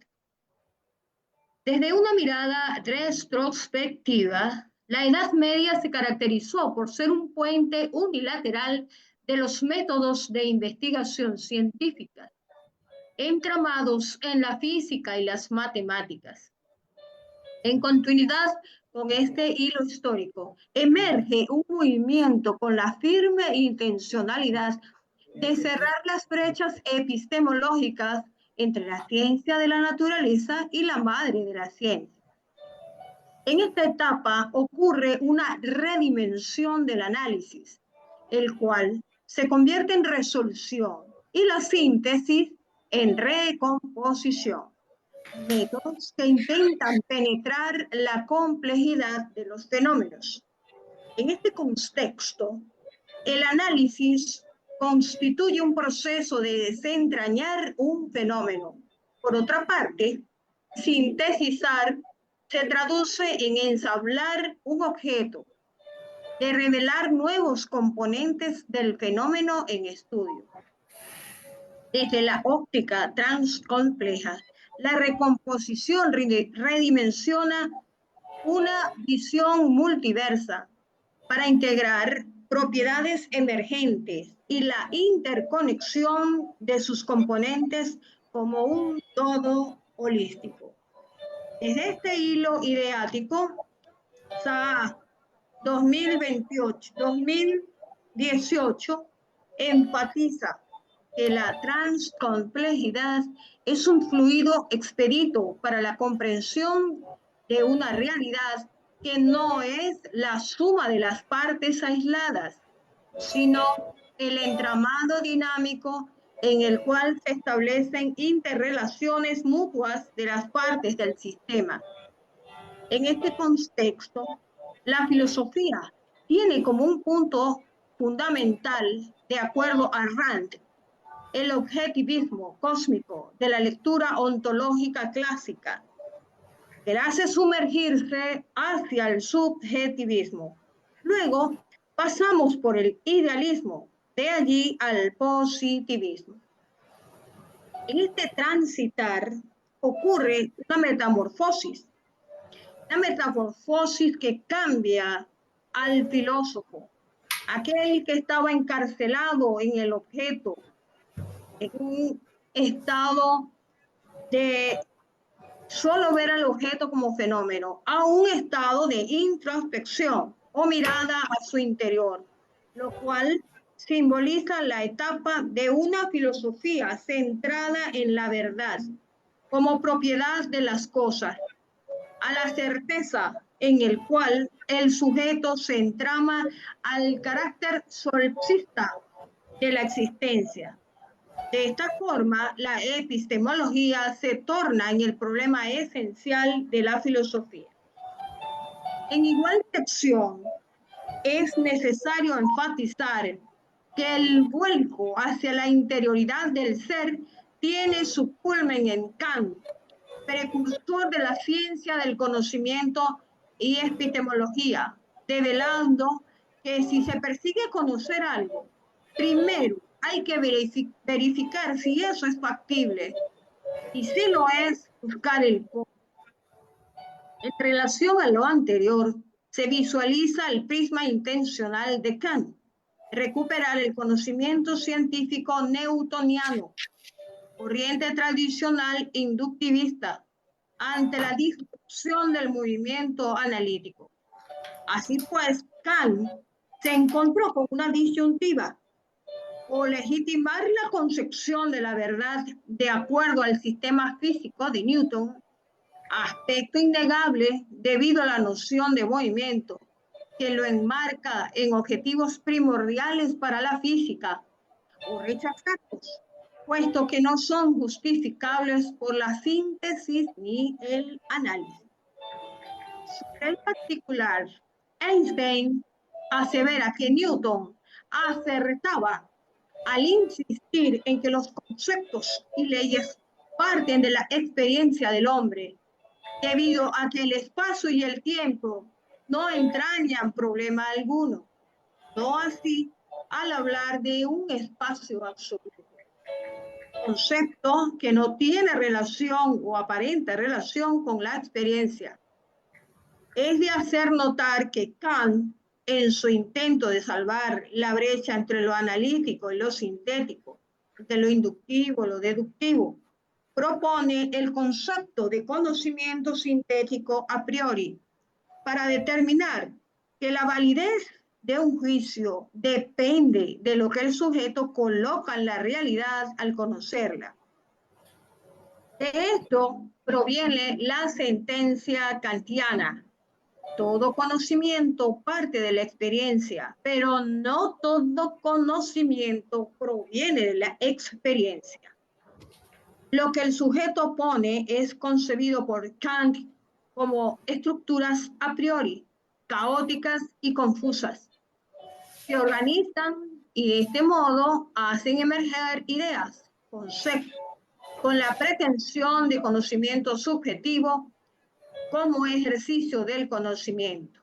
Desde una mirada retrospectiva, la Edad Media se caracterizó por ser un puente unilateral de los métodos de investigación científica, entramados en la física y las matemáticas. En continuidad con este hilo histórico, emerge un movimiento con la firme intencionalidad de cerrar las brechas epistemológicas entre la ciencia de la naturaleza y la madre de la ciencia. En esta etapa ocurre una redimensión del análisis, el cual se convierte en resolución y la síntesis en recomposición. Métodos que intentan penetrar la complejidad de los fenómenos. En este contexto, el análisis constituye un proceso de desentrañar un fenómeno. Por otra parte, sintetizar se traduce en ensamblar un objeto, de revelar nuevos componentes del fenómeno en estudio. Desde la óptica transcompleja, la recomposición redimensiona una visión multiversa para integrar propiedades emergentes y la interconexión de sus componentes como un todo holístico. Desde este hilo ideático, SAA 2018 enfatiza que la transcomplejidad es un fluido expedito para la comprensión de una realidad que no es la suma de las partes aisladas, sino el entramado dinámico en el cual se establecen interrelaciones mutuas de las partes del sistema. En este contexto, la filosofía tiene como un punto fundamental, de acuerdo a Rand, el objetivismo cósmico de la lectura ontológica clásica, que la hace sumergirse hacia el subjetivismo. Luego pasamos por el idealismo, de allí al positivismo. En este transitar ocurre una metamorfosis que cambia al filósofo, aquel que estaba encarcelado en el objeto, en un estado de solo ver al objeto como fenómeno, a un estado de introspección o mirada a su interior, lo cual simboliza la etapa de una filosofía centrada en la verdad como propiedad de las cosas, a la certeza en el cual el sujeto se entrama al carácter solipsista de la existencia. De esta forma, la epistemología se torna en el problema esencial de la filosofía. En igual sección, es necesario enfatizar que el vuelco hacia la interioridad del ser tiene su culmen en Kant, precursor de la ciencia del conocimiento y epistemología, develando que si se persigue conocer algo, primero hay que verificar si eso es factible, y si lo es, buscar el cómo. En relación a lo anterior, se visualiza el prisma intencional de Kant, recuperar el conocimiento científico newtoniano, corriente tradicional inductivista, ante la disrupción del movimiento analítico. Así pues, Kant se encontró con una disyuntiva: o legitimar la concepción de la verdad de acuerdo al sistema físico de Newton, aspecto innegable debido a la noción de movimiento que lo enmarca en objetivos primordiales para la física, o rechazarlos, puesto que no son justificables por la síntesis ni el análisis. Sobre el particular, Einstein asevera que Newton acertaba al insistir en que los conceptos y leyes parten de la experiencia del hombre, debido a que el espacio y el tiempo no entrañan problema alguno, no así al hablar de un espacio absoluto, concepto que no tiene relación o aparente relación con la experiencia. Es de hacer notar que Kant, en su intento de salvar la brecha entre lo analítico y lo sintético, entre lo inductivo y lo deductivo, propone el concepto de conocimiento sintético a priori para determinar que la validez de un juicio depende de lo que el sujeto coloca en la realidad al conocerla. De esto proviene la sentencia kantiana: todo conocimiento parte de la experiencia, pero no todo conocimiento proviene de la experiencia. Lo que el sujeto pone es concebido por Kant como estructuras a priori, caóticas y confusas. Se organizan y de este modo hacen emerger ideas, conceptos, con la pretensión de conocimiento subjetivo como ejercicio del conocimiento.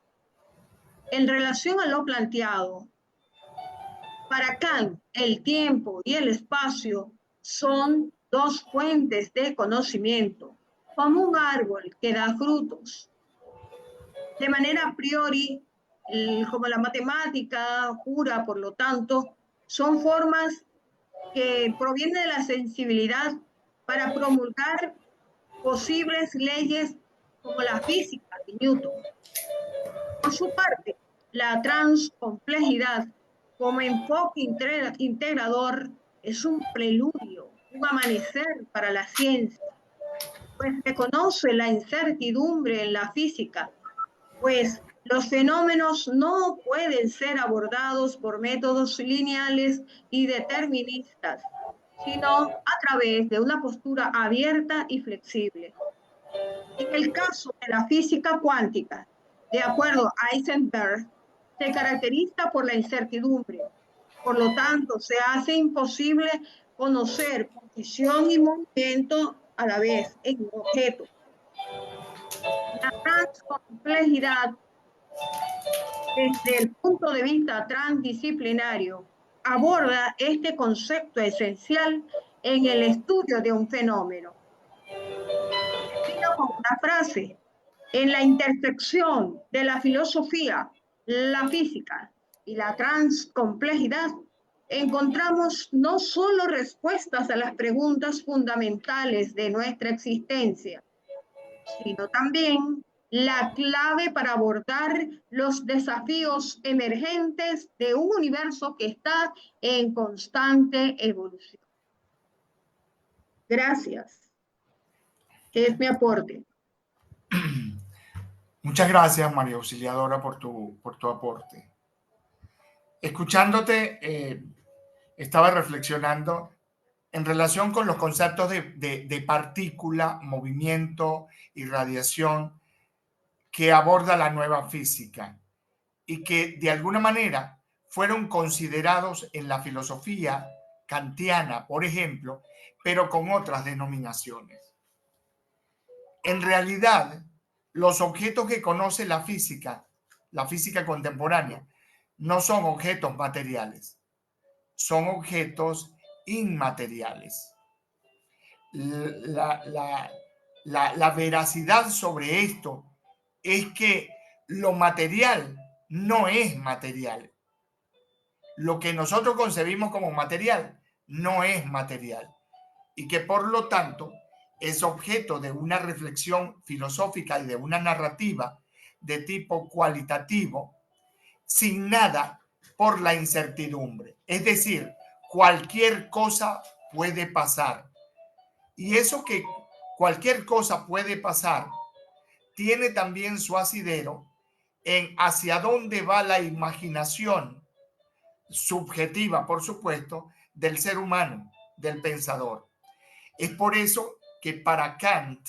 En relación a lo planteado, para Kant, el tiempo y el espacio son dos fuentes de conocimiento, como un árbol que da frutos. De manera a priori, como la matemática pura, por lo tanto, son formas que provienen de la sensibilidad para promulgar posibles leyes como la física de Newton. Por su parte, la transcomplejidad como enfoque integrador es un preludio, un amanecer para la ciencia, pues reconoce la incertidumbre en la física, pues los fenómenos no pueden ser abordados por métodos lineales y deterministas, sino a través de una postura abierta y flexible. En el caso de la física cuántica, de acuerdo a Heisenberg, se caracteriza por la incertidumbre. Por lo tanto, se hace imposible conocer posición y movimiento a la vez en un objeto. La transcomplejidad, desde el punto de vista transdisciplinario, aborda este concepto esencial en el estudio de un fenómeno. Termino con una frase: en la intersección de la filosofía, la física y la transcomplejidad, encontramos no solo respuestas a las preguntas fundamentales de nuestra existencia, sino también la clave para abordar los desafíos emergentes de un universo que está en constante evolución. Gracias. Es mi aporte. Muchas gracias, María Auxiliadora, por tu aporte. Escuchándote, estaba reflexionando en relación con los conceptos de partícula, movimiento y radiación que aborda la nueva física. y que de alguna manera fueron considerados en la filosofía kantiana, por ejemplo, pero con otras denominaciones. En realidad, los objetos que conoce la física contemporánea, no son objetos materiales, son objetos inmateriales. La veracidad sobre esto es que lo material no es material. Lo que nosotros concebimos como material no es material y que por lo tanto es objeto de una reflexión filosófica y de una narrativa de tipo cualitativo, sin nada por la incertidumbre. Es decir, cualquier cosa puede pasar. Y eso que cualquier cosa puede pasar tiene también su asidero en hacia dónde va la imaginación subjetiva, por supuesto, del ser humano, del pensador. Es por eso que para Kant,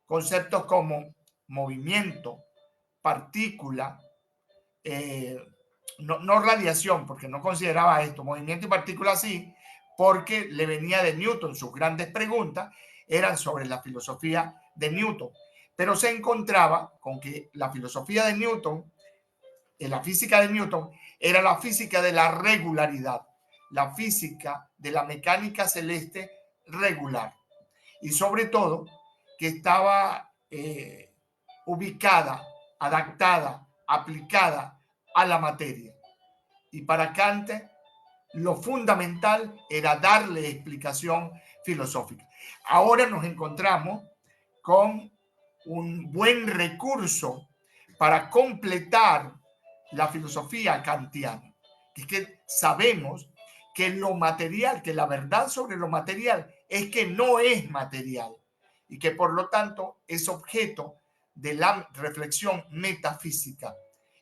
conceptos como movimiento, partícula, no radiación, porque no consideraba esto, movimiento y partícula sí, porque le venía de Newton. Sus grandes preguntas eran sobre la filosofía de Newton, pero se encontraba con que la filosofía de Newton, la física de Newton, era la física de la regularidad, la física de la mecánica celeste regular, y sobre todo que estaba ubicada, adaptada, aplicada a la materia. Y para Kant lo fundamental era darle explicación filosófica. Ahora nos encontramos con un buen recurso para completar la filosofía kantiana. Es que sabemos que lo material, que la verdad sobre lo material es que no es material y que por lo tanto es objeto de la reflexión metafísica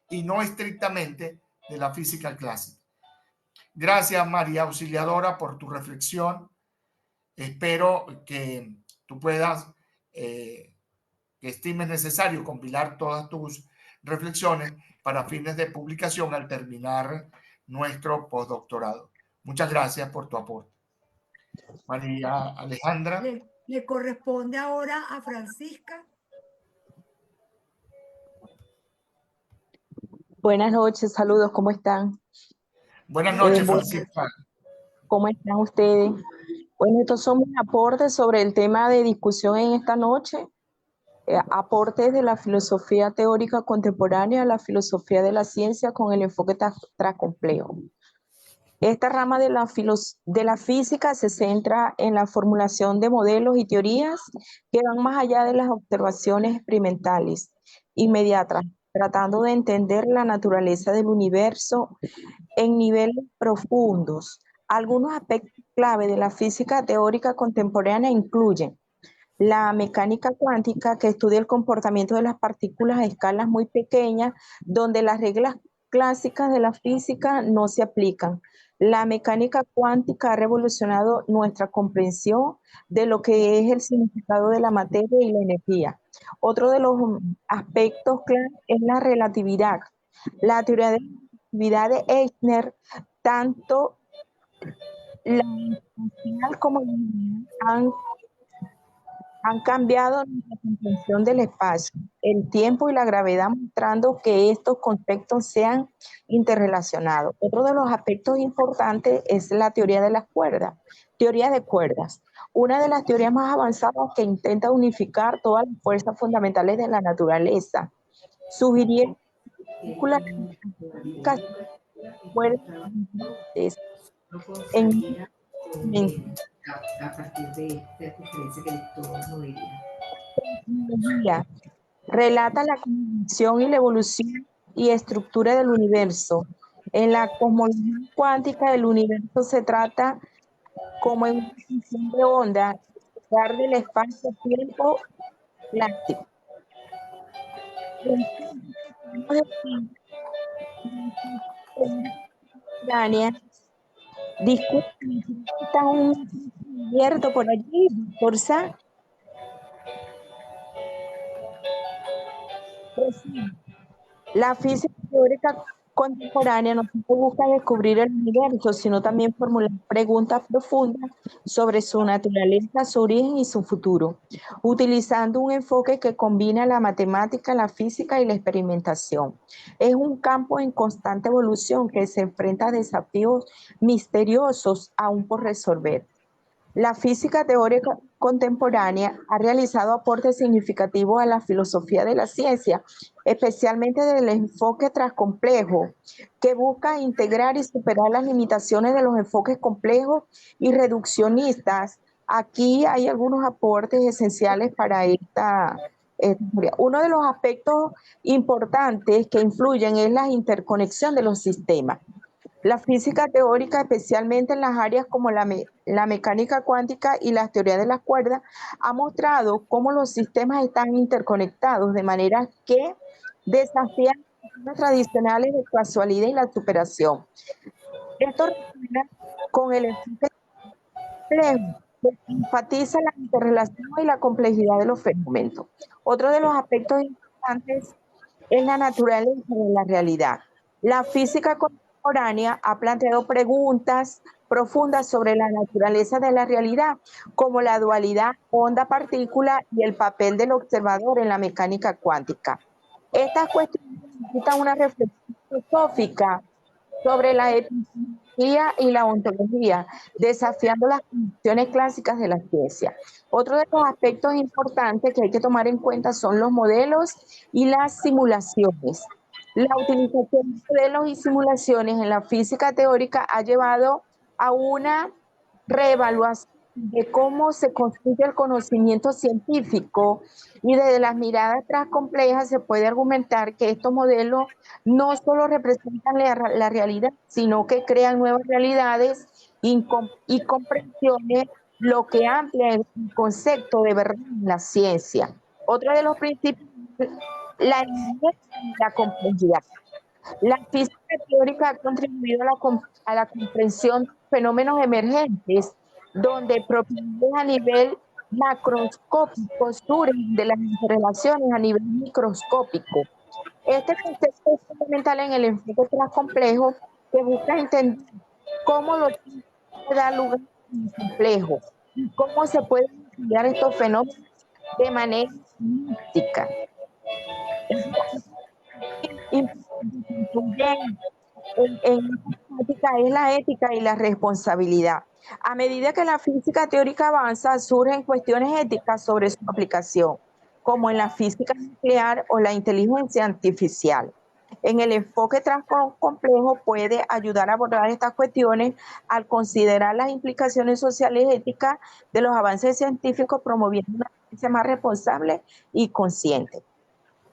y no estrictamente de la física clásica. Gracias, María Auxiliadora, por tu reflexión. Espero que tú puedas, que estimes necesario compilar todas tus reflexiones para fines de publicación al terminar nuestro postdoctorado. Muchas gracias por tu aporte. María Alejandra. Le corresponde ahora a Francisca. Buenas noches, saludos, ¿cómo están? Buenas noches, Francisca. ¿Cómo están ustedes? Bueno, estos son mis aportes sobre el tema de discusión en esta noche. Aportes de la filosofía teórica contemporánea a la filosofía de la ciencia con el enfoque transcomplejo. Esta rama de la física se centra en la formulación de modelos y teorías que van más allá de las observaciones experimentales inmediatas, tratando de entender la naturaleza del universo en niveles profundos. Algunos aspectos clave de la física teórica contemporánea incluyen la mecánica cuántica, que estudia el comportamiento de las partículas a escalas muy pequeñas, donde las reglas clásicas de la física no se aplican. La mecánica cuántica ha revolucionado nuestra comprensión de lo que es el significado de la materia y la energía. Otro de los aspectos clave es la relatividad. La teoría de la relatividad de Einstein, tanto la espacial como la lineal han cambiado nuestra comprensión del espacio, el tiempo y la gravedad, mostrando que estos conceptos sean interrelacionados. Otro de los aspectos importantes es la teoría de las cuerdas. Teoría de cuerdas. Una de las teorías más avanzadas que intenta unificar todas las fuerzas fundamentales de la naturaleza. Sugiriendo a partir de esta diferencia que todos no dirían. Relata la condición y la evolución y estructura del universo. En la cosmología cuántica, el universo se trata como en una función de onda, lugar del espacio-tiempo plástico. Disculpen, está un abierto por allí, por Sa. La física teórica contemporánea no solo busca descubrir el universo, sino también formular preguntas profundas sobre su naturaleza, su origen y su futuro, utilizando un enfoque que combina la matemática, la física y la experimentación. Es un campo en constante evolución que se enfrenta a desafíos misteriosos aún por resolver. La física teórica contemporánea ha realizado aportes significativos a la filosofía de la ciencia, especialmente del enfoque transcomplejo, que busca integrar y superar las limitaciones de los enfoques complejos y reduccionistas. Aquí hay algunos aportes esenciales para esta teoría. Uno de los aspectos importantes que influyen es la interconexión de los sistemas. La física teórica, especialmente en las áreas como la mecánica cuántica y las teorías de las cuerdas, ha mostrado cómo los sistemas están interconectados de manera que desafían las tradicionales de casualidad y la superación. Esto resuena con el enfoque complejo que enfatiza la interrelación y la complejidad de los fenómenos. Otro de los aspectos importantes es la naturaleza de la realidad. La física contemporánea ha planteado preguntas profundas sobre la naturaleza de la realidad, como la dualidad onda-partícula y el papel del observador en la mecánica cuántica. Estas cuestiones necesitan una reflexión filosófica sobre la epistemología y la ontología, desafiando las condiciones clásicas de la ciencia. Otro de los aspectos importantes que hay que tomar en cuenta son los modelos y las simulaciones. La utilización de modelos y simulaciones en la física teórica ha llevado a una reevaluación de cómo se construye el conocimiento científico, y desde las miradas transcomplejas se puede argumentar que estos modelos no solo representan la realidad, sino que crean nuevas realidades y comprensiones, lo que amplia el concepto de verdad en la ciencia. Otro de los principios es la complejidad. La física teórica ha contribuido a la comprensión de fenómenos emergentes, donde propiedades a nivel macroscópico surgen de las interrelaciones a nivel microscópico. Este concepto es fundamental en el enfoque transcomplejo, que busca entender cómo los tiempos dan lugar a complejo y cómo se pueden estudiar estos fenómenos de manera mística. En práctica es la ética y la responsabilidad. A medida que la física teórica avanza, surgen cuestiones éticas sobre su aplicación, como en la física nuclear o la inteligencia artificial. En el enfoque transcomplejo puede ayudar a abordar estas cuestiones al considerar las implicaciones sociales y éticas de los avances científicos, promoviendo una ciencia más responsable y consciente.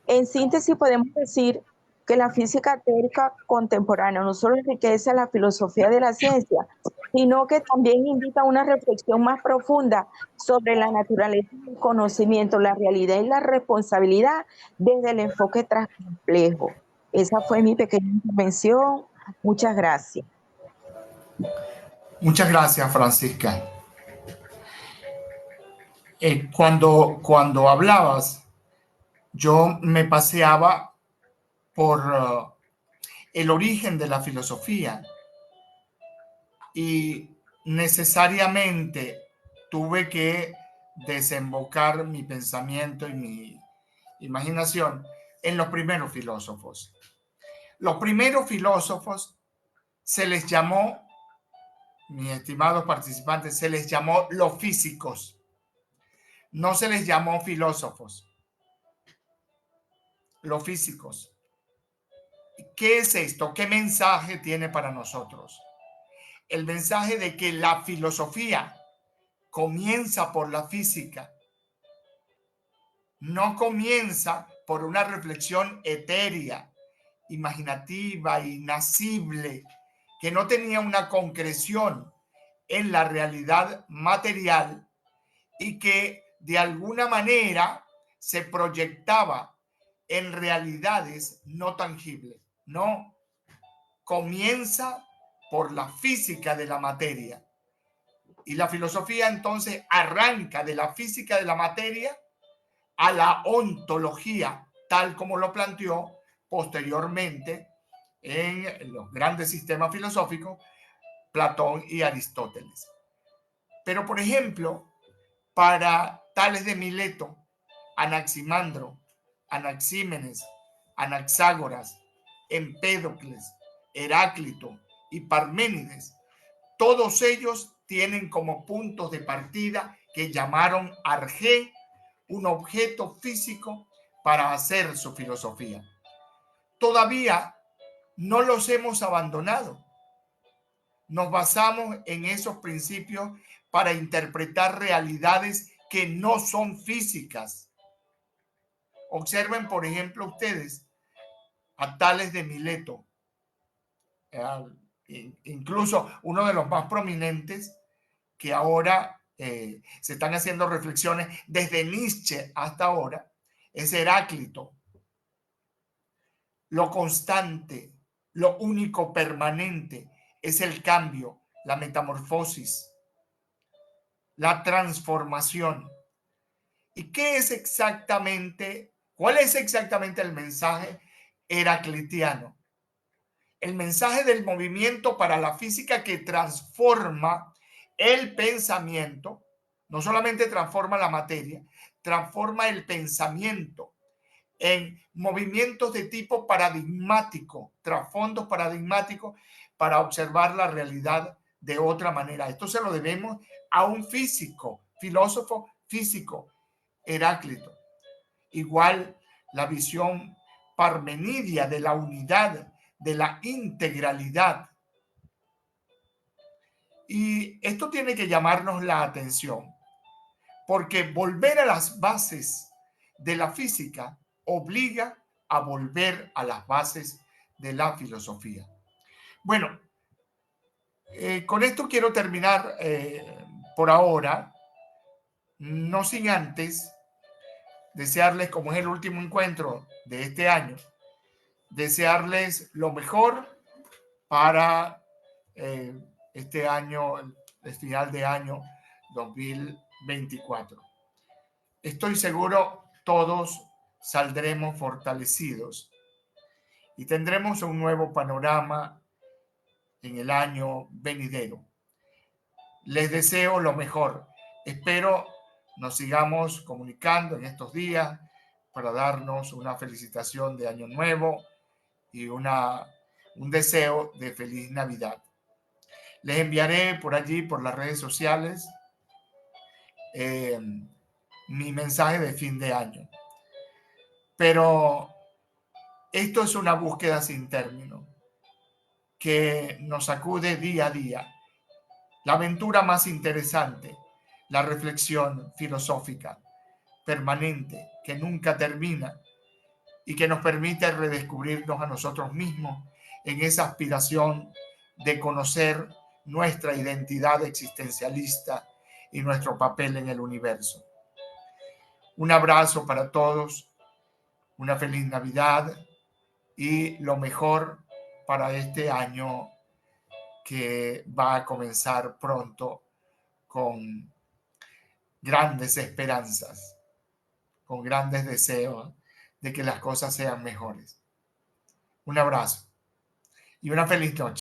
En síntesis, podemos decir que la física teórica contemporánea no solo enriquece la filosofía de la ciencia, sino que también invita a una reflexión más profunda sobre la naturaleza del conocimiento, la realidad y la responsabilidad desde el enfoque transcomplejo. Esa fue mi pequeña intervención. Muchas gracias. Muchas gracias, Francisca. Cuando hablabas, yo me paseaba por el origen de la filosofía y necesariamente tuve que desembocar mi pensamiento y mi imaginación en los primeros filósofos. Los primeros filósofos se les llamó, mis estimados participantes, se les llamó los físicos. No se les llamó filósofos. Los físicos. ¿Qué es esto? ¿Qué mensaje tiene para nosotros? El mensaje de que la filosofía comienza por la física. No comienza por una reflexión etérea, imaginativa, inacible, que no tenía una concreción en la realidad material y que de alguna manera se proyectaba en realidades no tangibles. No, comienza por la física de la materia. Y la filosofía entonces arranca de la física de la materia a la ontología, tal como lo planteó posteriormente en los grandes sistemas filosóficos, Platón y Aristóteles. Pero, por ejemplo, para Tales de Mileto, Anaximandro, Anaxímenes, Anaxágoras, Empédocles, Heráclito y Parménides, todos ellos tienen como puntos de partida que llamaron arjé, un objeto físico para hacer su filosofía. Todavía no los hemos abandonado. Nos basamos en esos principios para interpretar realidades que no son físicas. Observen, por ejemplo, ustedes a Tales de Mileto, incluso uno de los más prominentes que ahora se están haciendo reflexiones desde Nietzsche hasta ahora, es Heráclito. Lo constante, lo único permanente es el cambio, la metamorfosis, la transformación. ¿Y qué es exactamente, cuál es exactamente el mensaje heraclitiano? El mensaje del movimiento para la física que transforma el pensamiento, no solamente transforma la materia, transforma el pensamiento en movimientos de tipo paradigmático, trasfondos paradigmáticos para observar la realidad de otra manera. Esto se lo debemos a un físico, filósofo físico, Heráclito. Igual la visión parmenidia de la unidad, de la integralidad. Y esto tiene que llamarnos la atención, porque volver a las bases de la física obliga a volver a las bases de la filosofía. Bueno, con esto quiero terminar por ahora, no sin antes desearles, como es el último encuentro de este año, desearles lo mejor para este año, el final de año 2024. Estoy seguro todos saldremos fortalecidos y tendremos un nuevo panorama en el año venidero. Les deseo lo mejor. Espero nos sigamos comunicando en estos días para darnos una felicitación de Año Nuevo y un deseo de feliz Navidad. Les enviaré por allí, por las redes sociales, mi mensaje de fin de año. Pero esto es una búsqueda sin término que nos sacude día a día. La aventura más interesante, la reflexión filosófica permanente que nunca termina y que nos permite redescubrirnos a nosotros mismos en esa aspiración de conocer nuestra identidad existencialista y nuestro papel en el universo. Un abrazo para todos, una feliz Navidad y lo mejor para este año que va a comenzar pronto con grandes esperanzas, con grandes deseos de que las cosas sean mejores. Un abrazo y una feliz noche.